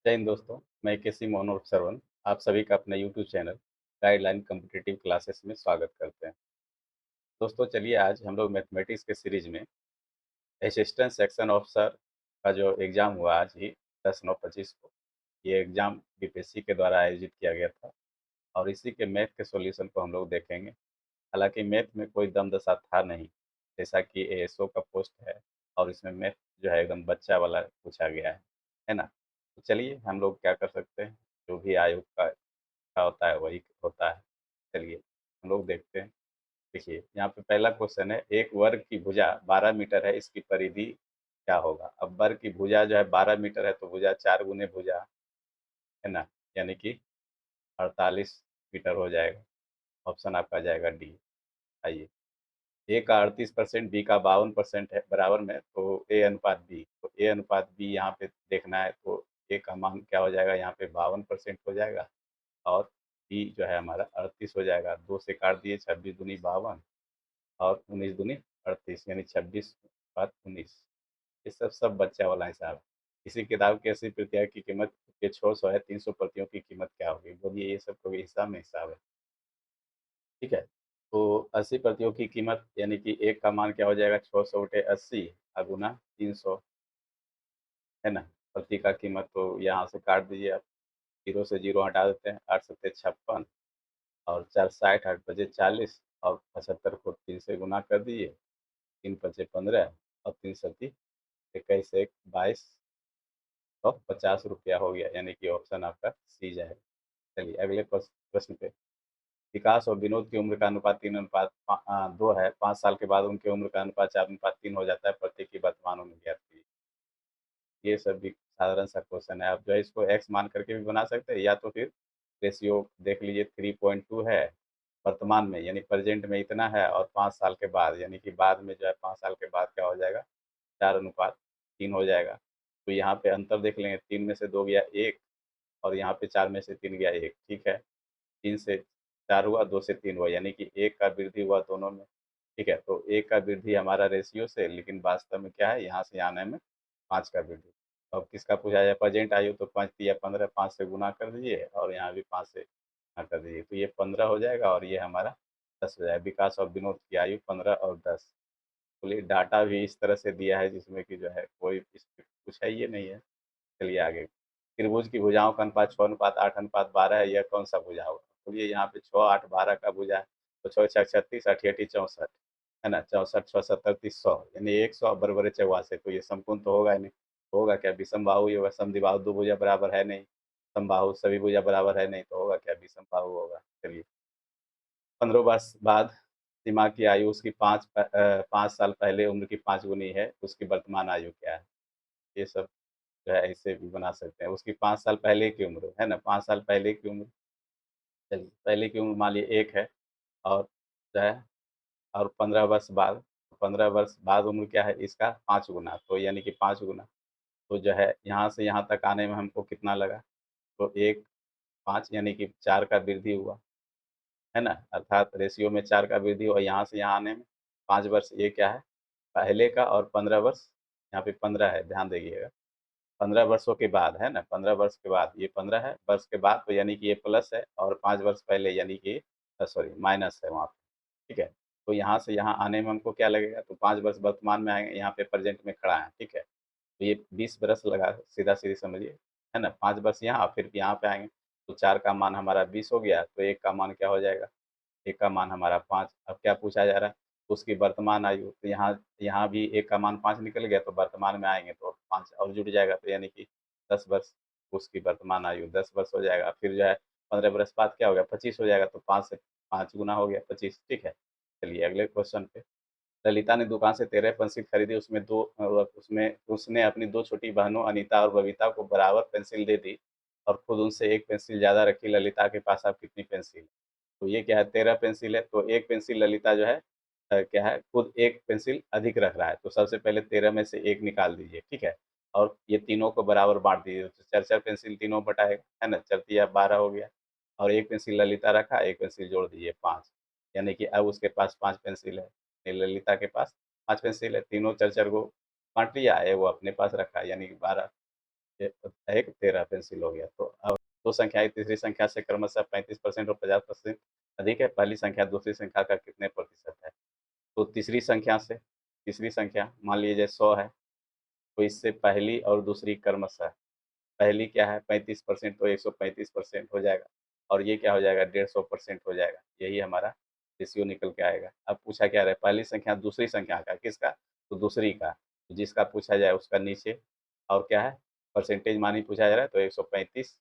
जय हिंद दोस्तों, मैं केसी मोनोर श्रवण आप सभी का अपने YouTube channel guideline competitive classes में स्वागत करते हैं। दोस्तों चलिए आज हम लोग मैथमेटिक्स के सीरीज में असिस्टेंट सेक्शन ऑफिसर का जो एग्ज़ाम हुआ आज ही 10/9/25 को, ये एग्ज़ाम बीपीएससी के द्वारा आयोजित किया गया था और इसी के मैथ के सॉल्यूशन को हम लोग देखेंगे। हालांकि मैथ में कोई दम दशा था नहीं, जैसा कि एएसओ का पोस्ट है और इसमें मैथ जो है एकदम बच्चा वाला पूछा गया है ना? तो चलिए हम लोग क्या कर सकते हैं, जो भी आयोग का होता है वही होता है। चलिए हम लोग देखते हैं। देखिए यहाँ पे पहला क्वेश्चन है, एक वर्ग की भुजा 12 मीटर है, इसकी परिधि क्या होगा? अब वर्ग की भुजा जो है 12 मीटर है तो भुजा 4 गुने भुजा है ना, यानी कि 48 मीटर हो जाएगा। ऑप्शन आपका आ जाएगा डी। आइए, ए का 38% बी का 52% है बराबर में, तो ए अनुपात बी, तो ए अनुपात बी यहाँ पे देखना है, तो ए का मान क्या हो जाएगा, यहाँ पे 52% हो जाएगा और बी जो है हमारा 38 हो जाएगा। 2 से काट दिए, 26 दूनी 52 और 19 दूनी 38, यानी 26 बात 19। ये सब बच्चा वाला हिसाब है। किसी किताब की 80 प्रतियों की कीमत के 600 है, 300 प्रतियों की कीमत क्या होगी? बोलिए, ये सब कोई हिसाब में हिसाब है। ठीक है, तो 80 प्रतियों की कीमत यानी कि एक का मान क्या हो जाएगा, 600 बटे 80 गुना 300 है ना। प्रति का कीमत तो यहाँ से काट दीजिए आप, जीरो से जीरो हटा देते हैं, 8 सत्ते 56 और 4 60, 8 बजे 40 और 75 को 3 से गुना कर दीजिए, 3 पचे 15 और 3 सत्ती 21, 1 22 तो 50 रुपया हो गया, यानी कि ऑप्शन आपका सी जाएगा। चलिए अगले प्रश्न पे। विकास और विनोद की उम्र का अनुपात 3:2 है। 5 साल के बाद उनकी उम्र का अनुपात 4:3 हो जाता है। प्रत्येक की वर्तमान उम्र ज्ञात कीजिए। ये सब भी साधारण सा क्वेश्चन है। आप जो है इसको एक्स मान करके भी बना सकते हैं, या तो फिर रेशियो देख लीजिए, 3.2 है वर्तमान में, यानी प्रेजेंट में इतना है, और 5 साल के बाद यानी कि बाद में जो है 5 साल के बाद क्या हो जाएगा, 4:3 हो जाएगा। तो यहाँ पे अंतर देख लेंगे, 3 में से 2 गया 1 और यहाँ पे 4 में से 3 गया 1, ठीक है। 3 से 4 हुआ, 2 से 3 हुआ, यानी कि 1 का वृद्धि हुआ दोनों में, ठीक है। तो 1 का वृद्धि हमारा रेशियो से, लेकिन वास्तव में क्या है, यहाँ से यहाँ आने में 5 का वृद्धि। अब किसका पूछा जाए, प्रेजेंट आयु, तो 5 तिया 15, 5 से गुना कर दीजिए और यहाँ भी 5 से गुना कर दीजिए, तो ये 15 हो जाएगा और ये हमारा 10 हो जाएगा। विकास और विनोद की आयु 15 और 10। बोलिए, डाटा भी इस तरह से दिया है जिसमें कि जो है कोई कुछ है ये नहीं है। चलिए आगे। त्रिभुज की भुजाओं का अनुपात 6:8:12 है, यह कौन सा भुजा होगा? बोलिए, यहाँ पे 6, 8, 12 का भुजा है, तो 6 छः 36, 8 8 64 है ना, 64 6 70 30 100, यानी 100 बराबर 84, तो ये समकोण तो होगा ही नहीं। तो होगा क्या, विषमबाहु ही होगा। समद्विबाहु दो भुजा बराबर है नहीं, समबाहु सभी भुजा बराबर है नहीं, तो होगा क्या, विषमबाहु होगा। चलिए, 15 वर्ष बाद सीमा की आयु उसकी 5 साल पहले उम्र की 5 गुनी है, उसकी वर्तमान आयु क्या है? ये सब जो है ऐसे भी बना सकते हैं। उसकी 5 साल पहले की उम्र है ना, 5 साल पहले की उम्र, चलिए पहले की उम्र मान लिए 1 है और जो है, और 15 वर्ष बाद, 15 वर्ष बाद उम्र क्या है इसका, 5 गुना, तो यानी कि 5 गुना, तो जो है यहाँ से यहाँ तक आने में हमको कितना लगा, तो 1 5 यानी कि 4 का वृद्धि हुआ, है ना, अर्थात रेशियो में 4 का वृद्धि हुआ यहाँ से यहाँ आने में। 5 वर्ष ये क्या है पहले का, और 15 वर्ष यहाँ पे 15 है, ध्यान दीजिएगा। 15 वर्षों के बाद है ना, 15 वर्ष के बाद ये 15 है, वर्ष के बाद तो यानी कि ये प्लस है, और 5 वर्ष पहले यानी कि सॉरी माइनस है वहाँ पे, ठीक है। तो यहाँ से यहाँ आने में हमको क्या लगेगा, तो 5 वर्ष वर्तमान में आएँगे, यहाँ पे प्रेज़ेंट में खड़ा है, ठीक है। तो ये 20 बरस लगा, सीधा-सीधी समझिए, है ना। 5 बरस यहाँ, फिर यहाँ पे आएँगे, तो 4 का मान हमारा 20 हो गया, तो 1 का मान क्या हो जाएगा, 1 का मान हमारा 5। अब क्या पूछा जा रहा है, उसकी वर्तमान आयु, तो यहाँ यहाँ भी 1 का मान 5 निकल गया, तो वर्तमान में आएँगे तो 5 और जुड़ जाएगा, तो यानी कि 10 वर्ष, उसकी वर्तमान आयु 10 वर्ष हो जाएगा। फिर जो है 15 बरस बाद क्या हो गया, 25 हो जाएगा, तो 5 से 5 गुना हो गया 25, ठीक है। चलिए अगले क्वेश्चन पे। ललिता ने दुकान से 13 पेंसिल खरीदी, उसमें उसने अपनी 2 छोटी बहनों अनीता और बबीता को बराबर पेंसिल दे दी और खुद उनसे 1 पेंसिल ज़्यादा रखी। ललिता के पास अब कितनी पेंसिल है? तो ये क्या है, 13 पेंसिल है, तो 1 पेंसिल ललिता जो है क्या है, खुद 1 पेंसिल अधिक रख रहा है, तो सबसे पहले 13 में से 1 निकाल दीजिए, ठीक है? और ये तीनों को बराबर बाँट दीजिए, तो 4-4 पेंसिल तीनों बटाएगा, है ना? 4 तिया 12 हो गया, और 1 पेंसिल ललिता रखा, 1 पेंसिल जोड़ दीजिए 5, यानी कि अब उसके पास 5 पेंसिल है। ये ललिता के पास 5 पेंसिल है, तीनों 4-4 को बाँट लिया, वो अपने पास रखा, यानी कि 12। ये 1 13 पेंसिल हो गया। तो अब 2 संख्याएँ तीसरी संख्या से क्रमशः 35% और 50% अधिक है। पहली संख्या दूसरी संख्या का कितने प्रतिशत है? तो तीसरी संख्या मान लीजिए 100 है, तो इससे पहली और दूसरी क्रमशः, पहली क्या है 35%, तो 135% हो जाएगा और ये क्या हो जाएगा 150% हो जाएगा। यही हमारा रेशियो निकल के आएगा। अब पूछा क्या रहा है, पहली संख्या दूसरी संख्या का, किसका? तो दूसरी का। तो जिसका पूछा जाए उसका नीचे, और क्या है परसेंटेज मान ही पूछा जा रहा है, तो 135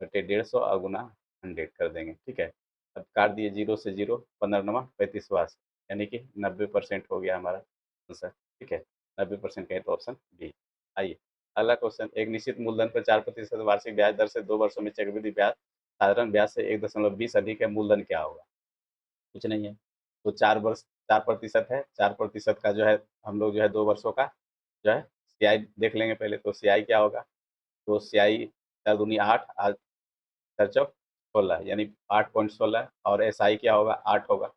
बटे 150 और गुना 100 कर देंगे। ठीक है, अब काट दिए 0 से 0, 15 नवा 35 यानी कि 90% हो गया हमारा आंसर। ठीक है, 90% कहें तो ऑप्शन बी। आइए अगला क्वेश्चन, एक निश्चित मूलधन पर 4% वार्षिक ब्याज दर से 2 वर्षों में चक्रवृद्धि ब्याज साधारण ब्याज से 1.20 अधिक है, मूलधन क्या होगा? कुछ नहीं है। तो 4% है, 4% का जो है हम लोग जो है 2 वर्षों का जो है सीआई देख लेंगे पहले। तो सीआई क्या होगा? तो सीआई 4 दूनी 8, आज 4 चौक 16 यानी 8.16, और एसआई क्या होगा? 8 होगा,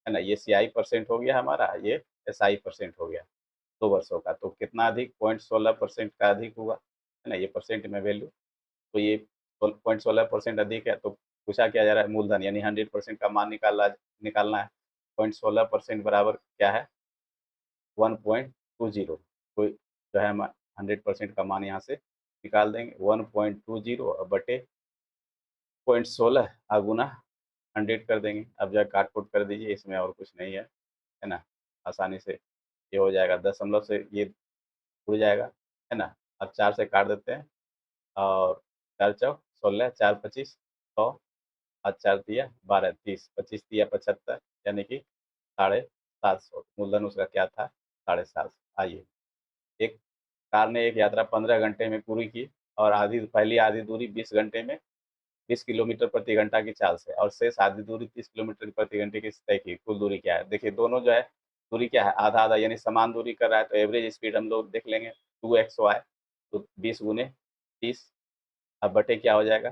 है ना? ये सीआई परसेंट हो गया हमारा, ये एसआई परसेंट हो गया 2 वर्षों का। तो कितना अधिक? 0.16% का अधिक हुआ, है ना? ये परसेंट में वैल्यू, तो ये 0.16% अधिक है। तो पूछा क्या जा रहा है? मूलधन यानी 100% का मान निकालना है। 0.16% बराबर क्या है? 1.20। तो जो है हम 100% का मान यहाँ से निकाल देंगे, 1.20 और बटे 0.16 गुना 100 कर देंगे। अब जो है काट कूट कर दीजिए, इसमें और कुछ नहीं है ना? आसानी से ये हो जाएगा, दशमलव से ये उड़ जाएगा, है ना? अब 4 से काट देते हैं, और 4 चौक 16, 4 25 100, और 4 तिया 12 30, 25 तिया 75 यानी कि 750। मूलधन उसका क्या था? 750। आइए, एक कार ने एक यात्रा 15 घंटे में पूरी की और पहली आधी दूरी 20 घंटे में 20 किलोमीटर प्रति घंटा की चाल से, और शेष आधी दूरी 30 किलोमीटर प्रति घंटे की तय की। कुल दूरी क्या है? देखिए दोनों जो है दूरी क्या है? आधा आधा यानी समान दूरी कर रहा है। तो एवरेज स्पीड हम लोग देख लेंगे, 2x y, तो 20 गुने 30, अब बटे क्या हो जाएगा?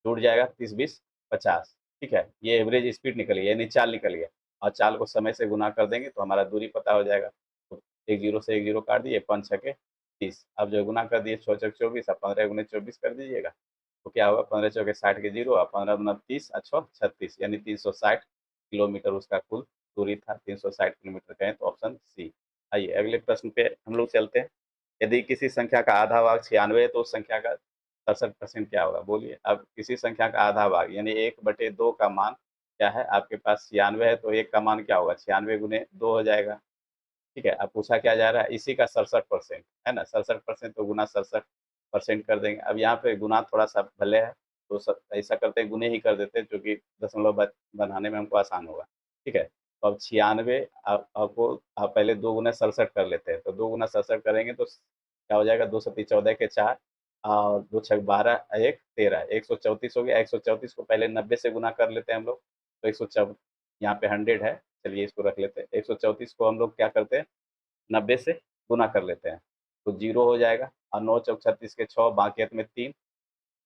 जुड़ जाएगा 30 20 50। ठीक है, ये एवरेज स्पीड निकल गया यानी चाल निकल गया, और चाल को समय से गुना कर देंगे तो हमारा दूरी पता हो जाएगा। तो एक जीरो से एक जीरो काट दिए, 5 छके 30, अब जो गुना कर दिए 6 चौक 24, अब 15 गुने 24 कर दीजिएगा, तो क्या होगा? 15 चौके 60 के जीरो, और 15 गुना 30 अच्छा 36 यानी 360 किलोमीटर उसका कुल दूरी था। 360 किलोमीटर कहें तो ऑप्शन सी। आइए अगले प्रश्न पे हम लोग चलते हैं। यदि किसी संख्या का आधा भाग 96 है तो उस संख्या का 67% क्या होगा? बोलिए। अब किसी संख्या का आधा भाग यानी 1/2 का मान क्या है? आपके पास 96 है, तो 1 का मान क्या होगा? 96 गुने 2 हो जाएगा। ठीक है, अब पूछा क्या जा रहा है? इसी का 67%, है ना? 67%, तो गुना 67% कर देंगे। अब यहाँ पे गुना थोड़ा सा भले है, तो ऐसा करते हैं गुने ही कर देते हैं, क्योंकि दशमलव बनाने में हमको आसान होगा। ठीक है, तो अब 96, आपको आप पहले 2 गुना 67 कर लेते हैं, तो 2 गुना 67 करेंगे तो क्या हो जाएगा? 2 सत्ती 14 के 4, और 2 छक 12, 1 13, 134 हो गया। 134 को पहले 90 से गुना कर लेते हैं हम लोग, तो 104, यहाँ पे 100 है, चलिए इसको रख लेते हैं। 134 को हम लोग क्या करते हैं? 90 से गुना कर लेते हैं, तो 0 हो जाएगा, और 9 चौक 36 के 6, बाकी हाथ में 3,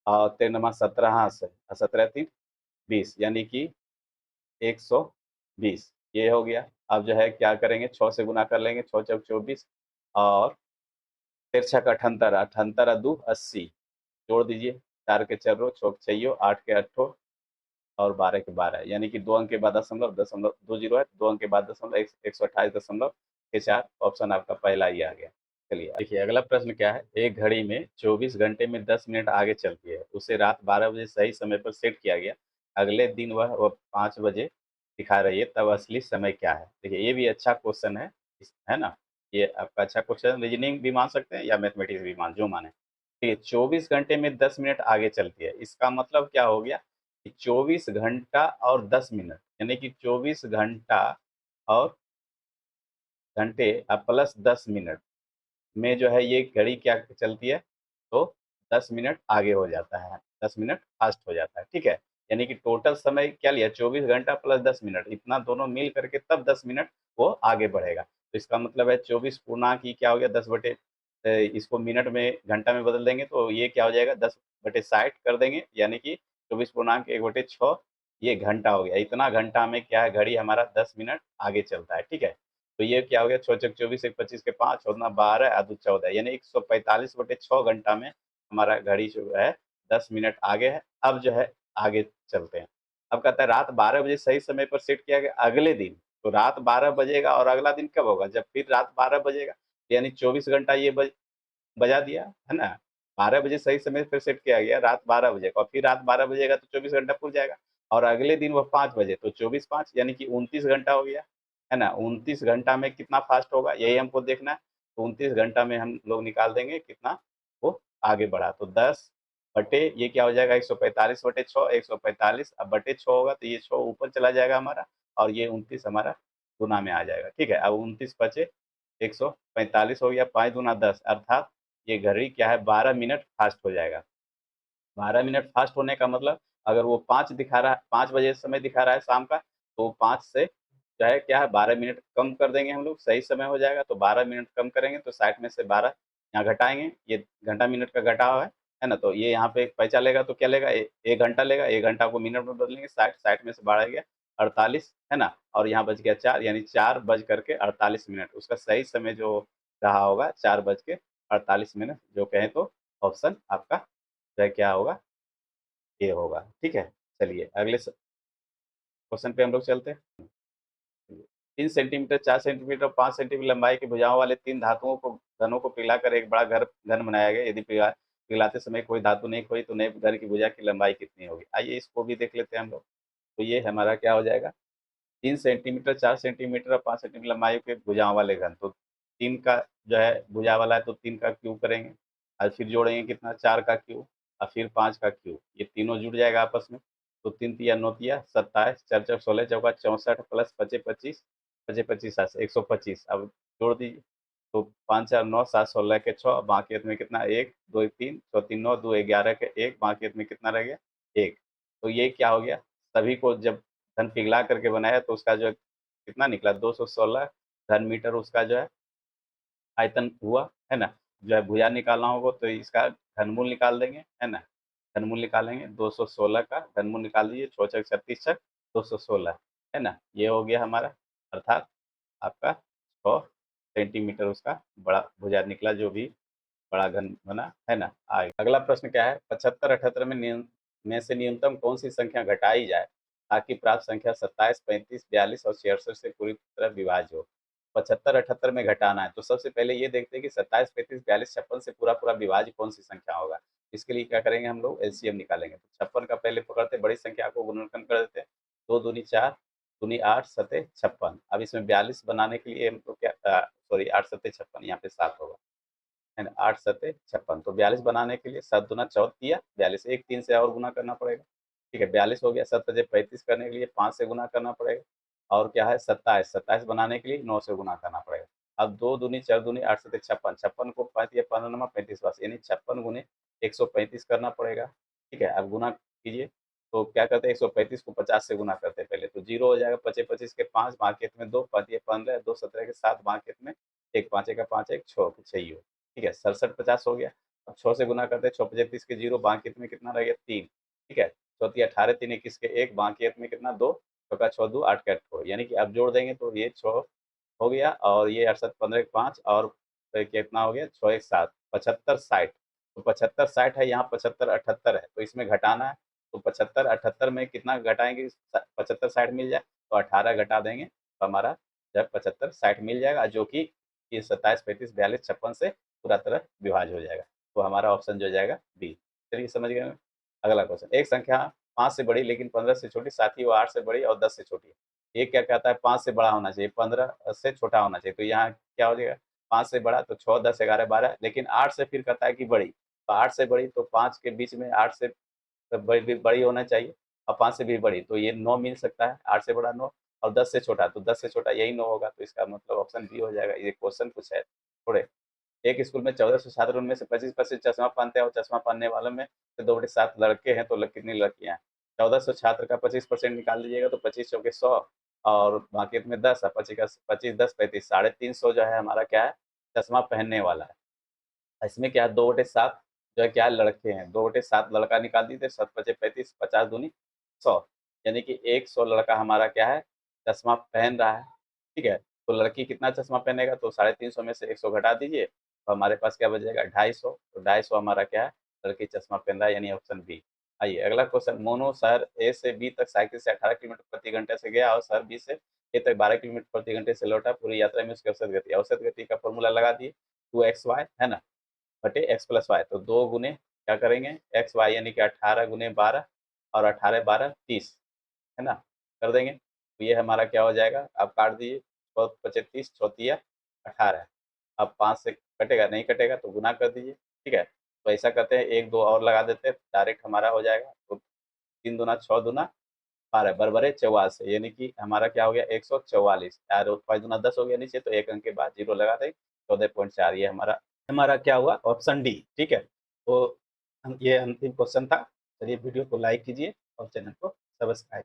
और 3 नमा 17 हाथ से, 17 3 20 यानी कि 120, ये हो गया। अब जो है क्या करेंगे? 6 से गुना कर लेंगे, 6 चौक 24, और तिरछा का 78, 78 दू 80, जोड़ दीजिए, 4 के चर्रो, चौक छो, 8 के अट्ठो, और 12 के 12 यानी कि 2 अंक के बाद दशमलव, दशमलव 2 जीरो है, 2 अंक के बाद दशमलव, 128.4। ऑप्शन आपका पहला ही आ गया। चलिए देखिए अगला प्रश्न क्या है? एक घड़ी में 24 घंटे में 10 मिनट आगे चलती है, उसे रात 12 बजे सही समय पर सेट किया गया, अगले दिन वह 5 बजे दिखा रही है, तब असली समय क्या है? देखिए ये भी अच्छा क्वेश्चन है ना? ये आपका अच्छा क्वेश्चन, रीजनिंग भी मान सकते हैं या मैथमेटिक्स भी जो माने। ठीक है, 24 घंटे में 10 मिनट आगे चलती है, इसका मतलब क्या हो गया कि 24 घंटा और 10 मिनट, यानी कि 24 घंटा और घंटे प्लस 10 मिनट में जो है ये घड़ी क्या चलती है? तो 10 मिनट आगे हो जाता है, 10 मिनट फास्ट हो जाता है। ठीक है, यानी कि टोटल समय क्या लिया? 24 घंटा प्लस 10 मिनट, इतना दोनों मिल करके तब 10 मिनट वो आगे बढ़ेगा। तो इसका मतलब है 24 पूर्णांक ही क्या हो गया? 10 बटे इसको मिनट में घंटा में बदल देंगे, तो ये क्या हो जाएगा? 10 बटे 60 कर देंगे, यानी कि 24 पूर्णांक 1 बटे 6, ये घंटा हो गया। इतना घंटा में क्या है? घड़ी हमारा 10 मिनट आगे चलता है। ठीक है, तो ये क्या हो गया, 6 × 24 1 25 के 5 14 12 आदू 14, यानी 145/6 घंटा में हमारा घड़ी जो है 10 मिनट आगे है। अब जो है आगे चलते हैं। अब कहता है रात 12 बजे सही समय पर सेट किया गया अगले दिन। तो रात 12 बजेगा और अगला दिन कब होगा, जब फिर रात 12 बजेगा, यानी 24 घंटा ये बजा दिया, है ना? 12 बजे सही समय पे सेट किया गया, रात 12 बजे और फिर रात 12 बजेगा तो 24 घंटा पूर जाएगा और अगले दिन वो 5 बजे तो 24/5 यानी कि 29 घंटा हो गया, है ना? 29 घंटा में कितना फास्ट होगा यही हमको देखना है। तो 29 घंटा में हम लोग निकाल देंगे कितना वो आगे बढ़ा। तो 10 बटे ये क्या हो जाएगा 145/6 145 अब बटे 6 होगा तो ये 6 ऊपर चला जाएगा हमारा और ये 29 हमारा गुना में आ जाएगा। ठीक है, अब 29 बचे 145 हो गया, 5 दूना 10 अर्थात ये घड़ी क्या है 12 मिनट फास्ट हो जाएगा। 12 मिनट फास्ट होने का मतलब अगर वो 5 दिखा रहा है, 5 बजे समय दिखा रहा है शाम का, तो 5 से जो है क्या है 12 मिनट कम कर देंगे हम लोग, सही समय हो जाएगा। तो 12 मिनट कम करेंगे तो 60 में से 12 यहाँ घटाएँगे, ये घंटा मिनट का घटा हुआ है ना? तो ये यहाँ पे एक पैसा लेगा तो क्या लेगा 1 घंटा लेगा, 1 घंटा को मिनट में बदलेंगे, 60 60 में से 12 गया 48, है ना? और यहाँ बच गया 4 यानी 4 बज करके 48 मिनट उसका सही समय जो रहा होगा 4 बज के 48 मिनट जो कहें तो ऑप्शन आपका जो है क्या होगा ये होगा। ठीक है, चलिए अगले क्वेश्चन पे हम लोग चलते हैं। 3 सेंटीमीटर 4 सेंटीमीटर 5 सेंटीमीटर लंबाई की भुजाओं वाले 3 धातुओं को घनों को पिघलाकर एक बड़ा घन बनाया गया। यदि पिघलाते समय कोई धातु नहीं खोई तो नए घन की भुजा की लंबाई कितनी होगी। आइए इसको भी देख लेते हैं हम लोग। तो ये हमारा क्या हो जाएगा 3 सेंटीमीटर 4 सेंटीमीटर और 5 सेंटीमीटर लंबाई के भुजाओं वाले घन। तो 3 का जो है भुजा वाला है तो 3 का क्यूब करेंगे और फिर जोड़ेंगे कितना 4 का क्यूब और फिर 5 का क्यूब, ये तीनों जुड़ जाएगा आपस में। तो 3 तिया 9 तिया 27 4 चौक 16 चौका 64 प्लस 25 25 25 25 7 125 अब जोड़ दीजिए। तो 5 4 9 7 16 के 6 बाकी में कितना 1 2 3 6 3 9 2 11 के 1 बाकी में कितना रह गया 1। तो ये क्या हो गया सभी को जब घन पिघला करके बनाया तो उसका जो है कितना निकला 216 घन मीटर उसका जो है आयतन हुआ, है ना? जो है भुजा निकालना होगा तो इसका घनमूल निकाल देंगे, है ना? घनमूल निकालेंगे 216 का घनमूल निकाल दीजिए 6 छक 36 छक 216, है ना? ये हो गया हमारा अर्थात आपका 6 सेंटीमीटर उसका बड़ा भुजा निकला जो भी बड़ा घन बना, है ना? आगे अगला प्रश्न क्या है 75 78 में से न्यूनतम कौन सी संख्या घटाई जाए ताकि प्राप्त संख्या 27 35 42 और 66 से पूरी तरह विभाज्य हो। 75 78 में घटाना है तो सबसे पहले ये देखते हैं कि 27 35 42 56 से पूरा पूरा विभाज्य कौन सी संख्या होगा। इसके लिए क्या करेंगे हम लोग एलसीएम निकालेंगे। तो 56 का पहले पकड़ते बड़ी संख्या को गुणनखंड कर देते हैं, 2 दूनी 4 दूनी 8 सते 56। अब इसमें 42 बनाने के लिए हम लोग क्या सॉरी 8 सते 56 यहाँ पे 7 होगा, है ना? 8 सते 56 तो 42 बनाने के लिए 7 दूना 14 किया 42 एक 3 से और गुना करना पड़ेगा। ठीक है 42 हो गया 7 पचे 35 करने के लिए 5 से गुना करना पड़ेगा और क्या है 27 27 बनाने के लिए 9 से गुना करना पड़ेगा। अब 2 दूनी 4 दूनी 8 सते 56 56 को 5 या 15 नमा 35 बस यानी 56 गुने 135 करना पड़ेगा। ठीक है अब गुना कीजिए तो क्या करते हैं 135 को 50 से गुना करते हैं पहले तो 0 हो जाएगा 25 25 के 5 बाकियत में 2 5 ये 15 2 17 के 7 बाकियत में 1 5 का 5 1 6 6 ही हो। ठीक है 67 50 हो गया। अब 6 से गुना करते हैं 6 पचे 30 के 0 बाकियत में कितना रह गया 3। ठीक है 4 18 3 21 के 1 बाकियत में कितना 2 चौका 6 2 8 के 8 हो यानी कि अब जोड़ देंगे तो ये 6 हो गया और ये 68 15 के 5 और कितना हो गया 6 1 7 75 60 तो 75 60 है यहाँ 75 78 है तो इसमें घटाना है। तो 75 78 में कितना घटाएंगे 75 60 मिल जाए तो 18 घटा देंगे तो हमारा जब 75 60 मिल जाएगा जो कि ये 27 35 42 56 से पूरा तरह विभाज्य हो जाएगा। तो हमारा ऑप्शन जो हो जाएगा बी। चलिए समझ गए। अगला क्वेश्चन एक संख्या 5 से बड़ी लेकिन 15 से छोटी साथ ही वो 8 से बड़ी और 10 से छोटी है। ये क्या कहता है 5 से बड़ा होना चाहिए 15 से छोटा होना चाहिए तो यहाँ क्या हो जाएगा 5 से बड़ा तो 6 10 11 12 लेकिन 8 से फिर कहता है कि बड़ी तो 8 से बड़ी तो 5 के बीच में 8 से बड़ी होना चाहिए और 5 से भी बड़ी तो ये 9 मिल सकता है 8 से बड़ा 9 और 10 से छोटा तो 10 से छोटा यही 9 होगा तो इसका मतलब ऑप्शन बी हो जाएगा। ये क्वेश्चन कुछ है थोड़े एक स्कूल में 1400 छात्र उनमें से 25% चश्मा पहनते हैं और चश्मा पहनने वालों में से 2/7 लड़के हैं तो कितनी लड़कियां हैं। 1400 छात्र का 25% निकाल दीजिएगा तो 25 चौके 100 और बाकी में 10 है 25 का 25 10 35 350 जो है हमारा क्या है चश्मा पहनने वाला है। इसमें क्या है 2/7 जो है क्या है लड़के हैं 2/7 लड़का निकाल दीजिए 7 पचे 35 50 दूनी 100 यानी कि 100 लड़का हमारा क्या है चश्मा पहन रहा है। ठीक है तो लड़की कितना चश्मा पहनेगा, तो 350 में से 100 घटा दीजिए, तो हमारे पास क्या बचेगा 250। तो 250 हमारा क्या है, लड़की चश्मा पहन रहा है, यानी ऑप्शन बी। आइए अगला क्वेश्चन, मोनू शहर ए से बी तक साइकिल से 18 किलोमीटर प्रति घंटे से गया और शहर बी से ए तक 12 किलोमीटर प्रति घंटे से लौटा। पूरी यात्रा में उसकी औसत गति का फॉर्मूला लगा दिए, 2xy है ना, बटे x प्लस वाई। तो 2 गुने क्या करेंगे एक्स वाई, यानी कि 18 गुने 12, और 18 12 30 है ना, कर देंगे। तो ये हमारा क्या हो जाएगा, आप काट दीजिए, 25 चौतिया 18। अब 5 से कटेगा, नहीं कटेगा तो गुना कर दीजिए, ठीक है। तो ऐसा करते हैं, एक दो और लगा देते हैं, डायरेक्ट हमारा हो जाएगा। तो 3 दूना 6 दूना 12 बरबरे 44 से, यानी कि हमारा क्या हो गया 144। यार 5 दूना 10 हो गया नीचे, तो एक अंक के बाद जीरो लगा दें, 14.4। ये हमारा हमारा क्या हुआ, ऑप्शन डी, ठीक है। तो ये अंतिम क्वेश्चन था। चलिए वीडियो को लाइक कीजिए और चैनल को सब्सक्राइब